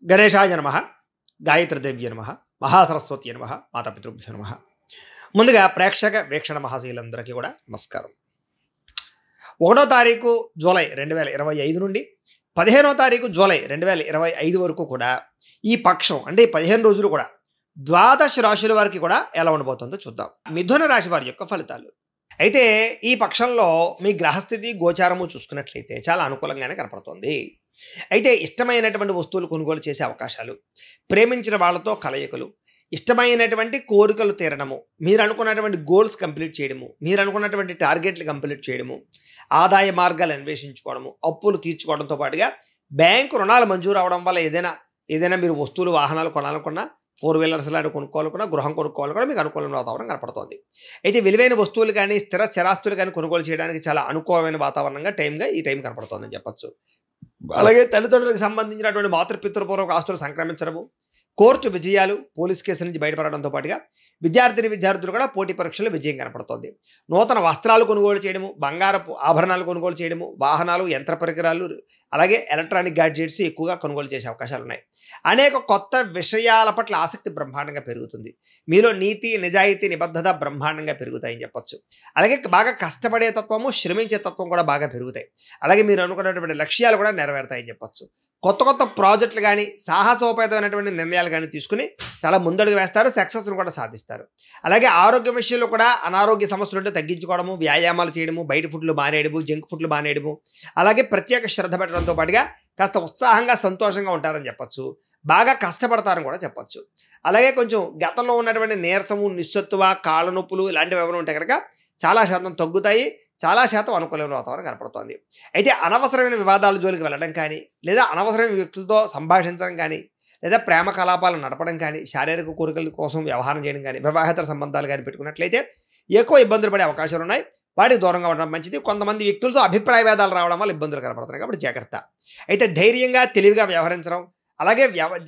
గణేశాయ నమః, గాయత్రీదేవ్యై నమః, మహాసరస్వతి నమః, మాతాపితృభ్యో నమః. ముందుగా ప్రేక్షక వీక్షణ మహాశీలందరికీ కూడా నమస్కారం. 1వ తారీఖు జూలై 2025 నుండి 15వ తారీఖు జూలై 2025 వరకు కూడా ఈ పక్షం అంటే 15 రోజులు కూడా ద్వాదశ రాశుల వారికి కూడా ఎలా ఉండబోతుందో చూద్దాం. మిథున రాశి వారి యొక్క ఫలితాలు. అయితే ఈ పక్షంలో మీ గ్రహస్థితి గోచారము చూసుకున్నట్లయితే చాలా అనుకూలంగానే కనపడుతోంది. అయితే ఇష్టమైనటువంటి వస్తువులు కొనుగోలు చేసే అవకాశాలు, ప్రేమించిన వాళ్ళతో కలయికలు, ఇష్టమైనటువంటి కోరికలు తీరడము, మీరు అనుకున్నటువంటి గోల్స్ కంప్లీట్ చేయడము, మీరు అనుకున్నటువంటి టార్గెట్లు కంప్లీట్ చేయడము, ఆదాయ మార్గాలు అన్వేషించుకోవడము, అప్పులు తీర్చుకోవడంతో పాటుగా బ్యాంకు రుణాలు మంజూరు అవడం వల్ల ఏదైనా మీరు వస్తువులు వాహనాలు కొనాలనుకున్నా, 4 వీలర్స్ లాంటి కొనుక్కోవాలనుకున్నా, గృహం కొనుక్కోవాలనుకున్నా మీకు అనుకూలమైన వాతావరణం కనపడుతోంది. అయితే విలువైన వస్తువులు కానీ స్థిర స్థిరాస్తులు కానీ కొనుగోలు చేయడానికి చాలా అనుకూలమైన వాతావరణంగా ఈ టైం కనపడుతోందని చెప్పచ్చు. అలాగే తల్లిదండ్రులకు సంబంధించినటువంటి మాతృపితృపూర్వక ఆస్తులు సంక్రమించడము, కోర్టు విజయాలు, పోలీస్ కేసుల నుంచి బయటపడడంతో పాటుగా విద్యార్థులు కూడా పోటీ పరీక్షల్లో విజయం కనపడుతోంది. నూతన వస్త్రాలు కొనుగోలు చేయడము, బంగారపు ఆభరణాలు కొనుగోలు చేయడము, వాహనాలు, యంత్ర పరికరాలు, అలాగే ఎలక్ట్రానిక్ గ్యాడ్జెట్స్ ఎక్కువగా కొనుగోలు చేసే అవకాశాలు ఉన్నాయి. అనేక కొత్త విషయాల పట్ల ఆసక్తి బ్రహ్మాండంగా పెరుగుతుంది. మీలో నీతి, నిజాయితీ, నిబద్ధత బ్రహ్మాండంగా పెరుగుతాయని చెప్పొచ్చు. అలాగే బాగా కష్టపడే తత్వము, శ్రమించే తత్వం కూడా బాగా పెరుగుతాయి. అలాగే మీరు అనుకున్నటువంటి లక్ష్యాలు కూడా నెరవేరుతాయని చెప్పొచ్చు. కొత్త ప్రాజెక్టులు కానీ, సాహసోపేతమైనటువంటి నిర్ణయాలు కానీ తీసుకుని చాలా ముందడుగు వేస్తారు, సక్సెస్ను కూడా సాధిస్తారు. అలాగే ఆరోగ్య విషయంలో కూడా అనారోగ్య సమస్యలు ఉంటే తగ్గించుకోవడము, వ్యాయామాలు చేయడము, బయట ఫుడ్లు మానేయడము, జంక్ ఫుడ్లు మానేయడము, అలాగే ప్రత్యేక శ్రద్ధ పెట్టడంతో పాటుగా కాస్త ఉత్సాహంగా, సంతోషంగా ఉంటారని చెప్పొచ్చు. బాగా కష్టపడతారని కూడా చెప్పొచ్చు. అలాగే కొంచెం గతంలో ఉన్నటువంటి నీరసము, నిస్సత్తువ, కాళ్ళ నొప్పులు ఇలాంటివి ఏమైనా ఉంటే కనుక చాలా శాతం తగ్గుతాయి, చాలా శాతం అనుకూలమైన వాతావరణం కనపడుతోంది. అయితే అనవసరమైన వివాదాల జోలికి వెళ్ళడం కానీ, లేదా అనవసరమైన వ్యక్తులతో సంభాషించడం కానీ, లేదా ప్రేమ కలాపాలు నడపడం కానీ, శారీరక కోరికల కోసం వ్యవహారం చేయడం కానీ, వివాహేతర సంబంధాలు కానీ పెట్టుకున్నట్లయితే ఎక్కువ ఇబ్బందులు పడే అవకాశాలు ఉన్నాయి. వాటికి దూరంగా ఉండడం మంచిది. కొంతమంది వ్యక్తులతో అభిప్రాయ భేదాలు రావడం వల్ల ఇబ్బందులు కనపడుతున్నాయి కాబట్టి జాగ్రత్త. అయితే ధైర్యంగా, తెలివిగా వ్యవహరించడం, అలాగే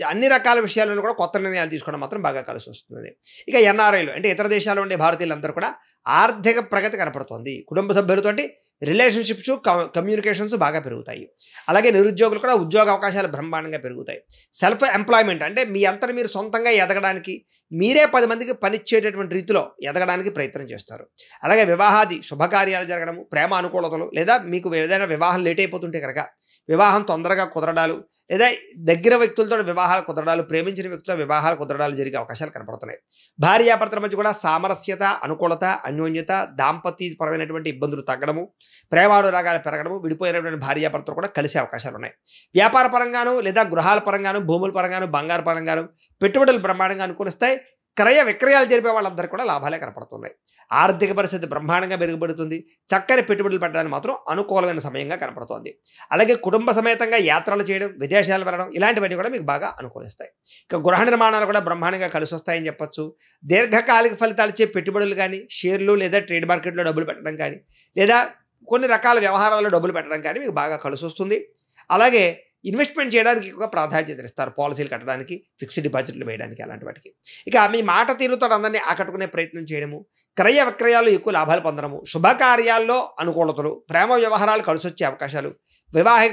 అన్ని రకాల విషయాలను కూడా కొత్త నిర్ణయాలు తీసుకోవడం మాత్రం బాగా కలిసి వస్తుంది. ఇక ఎన్ఆర్ఐలు అంటే ఇతర దేశాల్లో ఉండే భారతీయులందరూ కూడా ఆర్థిక ప్రగతి కనపడుతోంది. కుటుంబ సభ్యులతోటి రిలేషన్షిప్స్, కమ్యూనికేషన్స్ బాగా పెరుగుతాయి. అలాగే నిరుద్యోగులు కూడా ఉద్యోగ అవకాశాలు బ్రహ్మాండంగా పెరుగుతాయి. సెల్ఫ్ ఎంప్లాయ్మెంట్ అంటే మీ అంతటి మీరు సొంతంగా ఎదగడానికి, మీరే 10 మందికి పనిచ్చేటటువంటి రీతిలో ఎదగడానికి ప్రయత్నం చేస్తారు. అలాగే వివాహాది శుభకార్యాలు జరగడము, ప్రేమ అనుకూలతలు, లేదా మీకు ఏదైనా వివాహం లేట్ అయిపోతుంటే కనుక వివాహం తొందరగా కుదరడాలు, లేదా దగ్గర వ్యక్తులతో వివాహాలు కుదరడాలు, ప్రేమించిన వ్యక్తులతో వివాహాలు కుదరడాలు జరిగే అవకాశాలు కనపడుతున్నాయి. భార్యాభర్తల మధ్య కూడా సామరస్యత, అనుకూలత, అన్యోన్యత, దాంపత్యపరమైనటువంటి ఇబ్బందులు తగ్గడము, ప్రేమానురాగాలు పెరగడము, విడిపోయినటువంటి భార్యాభర్తలు కూడా కలిసే అవకాశాలు ఉన్నాయి. వ్యాపార పరంగాను, లేదా గృహాల పరంగాను, భూముల పరంగాను, బంగారు పరంగాను పెట్టుబడులు బ్రహ్మాండంగా అనుకూలిస్తాయి. క్రయ విక్రయాలు జరిపే వాళ్ళందరికీ కూడా లాభాలే కనపడుతున్నాయి. ఆర్థిక పరిస్థితి బ్రహ్మాండంగా మెరుగుపడుతుంది. చక్కని పెట్టుబడులు పెట్టడానికి మాత్రం అనుకూలమైన సమయంగా కనపడుతోంది. అలాగే కుటుంబ సమేతంగా యాత్రలు చేయడం, విదేశాలు వెళ్ళడం ఇలాంటివన్నీ కూడా మీకు బాగా అనుకూలిస్తాయి. ఇక గృహ నిర్మాణాలు కూడా బ్రహ్మాండంగా కలిసి వస్తాయని చెప్పొచ్చు. దీర్ఘకాలిక ఫలితాలు ఇచ్చే పెట్టుబడులు కానీ, షేర్లు లేదా ట్రేడ్ మార్కెట్లో డబ్బులు పెట్టడం కానీ, లేదా కొన్ని రకాల వ్యవహారాల్లో డబ్బులు పెట్టడం కానీ మీకు బాగా కలిసి వస్తుంది. అలాగే ఇన్వెస్ట్మెంట్ చేయడానికి ఎక్కువ ప్రాధాన్యత ఇస్తారు. పాలసీలు కట్టడానికి, ఫిక్స్డ్ డిపాజిట్లు వేయడానికి, అలాంటి వాటికి. ఇక మీ మాట తీరుతో అందరినీ ఆకట్టుకునే ప్రయత్నం చేయడము, క్రయ విక్రయాల్లో ఎక్కువ లాభాలు పొందడము, శుభకార్యాల్లో అనుకూలతలు, ప్రేమ వ్యవహారాలు కలిసొచ్చే అవకాశాలు,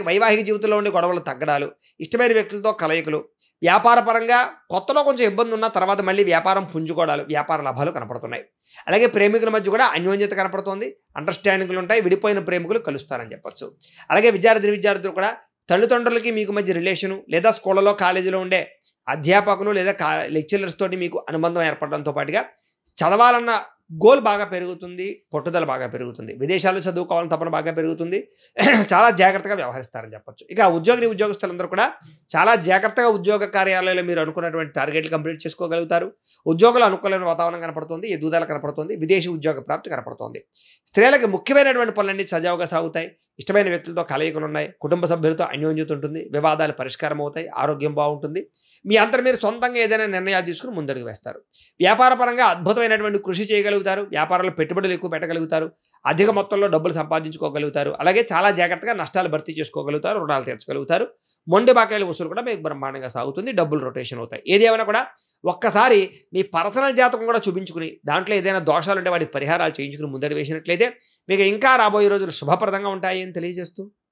వైవాహిక జీవితంలో ఉండే గొడవలు తగ్గడాలు, ఇష్టమైన వ్యక్తులతో కలయికలు, వ్యాపార పరంగా కొత్తలో కొంచెం ఇబ్బంది ఉన్న తర్వాత మళ్ళీ వ్యాపారం పుంజుకోవడాలు, వ్యాపార లాభాలు కనపడుతున్నాయి. అలాగే ప్రేమికుల మధ్య కూడా అన్యోన్యత కనపడుతోంది. అండర్స్టాండింగ్లు ఉంటాయి. విడిపోయిన ప్రేమికులు కలుస్తారని చెప్పొచ్చు. అలాగే విద్యార్థులు కూడా తల్లిదండ్రులకి మీకు మధ్య రిలేషను, లేదా స్కూళ్ళలో, కాలేజీలో ఉండే అధ్యాపకులు లేదా లెక్చరర్స్ తోటి మీకు అనుబంధం ఏర్పడడంతో పాటుగా చదవాలన్న గోల్ బాగా పెరుగుతుంది, పట్టుదల బాగా పెరుగుతుంది. విదేశాల్లో చదువుకోవాలని తపన బాగా పెరుగుతుంది. చాలా జాగ్రత్తగా వ్యవహరిస్తారని చెప్పొచ్చు. ఇక ఉద్యోగస్తులందరూ కూడా చాలా జాగ్రత్తగా ఉద్యోగ కార్యాలయాల్లో మీరు అనుకున్నటువంటి టార్గెట్లు కంప్లీట్ చేసుకోగలుగుతారు. ఉద్యోగులు అనుకూలమైన వాతావరణం కనపడుతుంది, ఎదుగుదల కనపడుతుంది, విదేశీ ఉద్యోగ ప్రాప్తి కనపడుతుంది. స్త్రీలకు ముఖ్యమైనటువంటి పనులన్నీ సజావుగా సాగుతాయి. ఇష్టమైన వ్యక్తులతో కలయికలు ఉన్నాయి. కుటుంబ సభ్యులతో అన్యోన్యత ఉంటుంది. వివాదాలు పరిష్కారం అవుతాయి. ఆరోగ్యం బాగుంటుంది. మీ అంతటి మీరు సొంతంగా ఏదైనా నిర్ణయాలు తీసుకుని ముందడుగు వేస్తారు. వ్యాపార పరంగా అద్భుతమైనటువంటి కృషి చేయగలుగుతారు. వ్యాపారంలో పెట్టుబడులు ఎక్కువ పెట్టగలుగుతారు. అధిక మొత్తంలో డబ్బులు సంపాదించుకోగలుగుతారు. అలాగే చాలా జాగ్రత్తగా నష్టాలు భర్తీ చేసుకోగలుగుతారు. రుణాలు తీర్చగలుగుతారు. మొండి బాకాయల వసూలు కూడా మీకు బ్రహ్మాండంగా సాగుతుంది. డబ్బులు రొటేషన్ అవుతాయి. ఏది ఏమైనా కూడా ఒక్కసారి మీ పర్సనల్ జాతకం కూడా చూపించుకుని, దాంట్లో ఏదైనా దోషాలు ఉంటే వాటికి పరిహారాలు చేయించుకుని ముందడు వేసినట్లయితే మీకు ఇంకా రాబోయే రోజులు శుభప్రదంగా ఉంటాయి అని తెలియజేస్తూ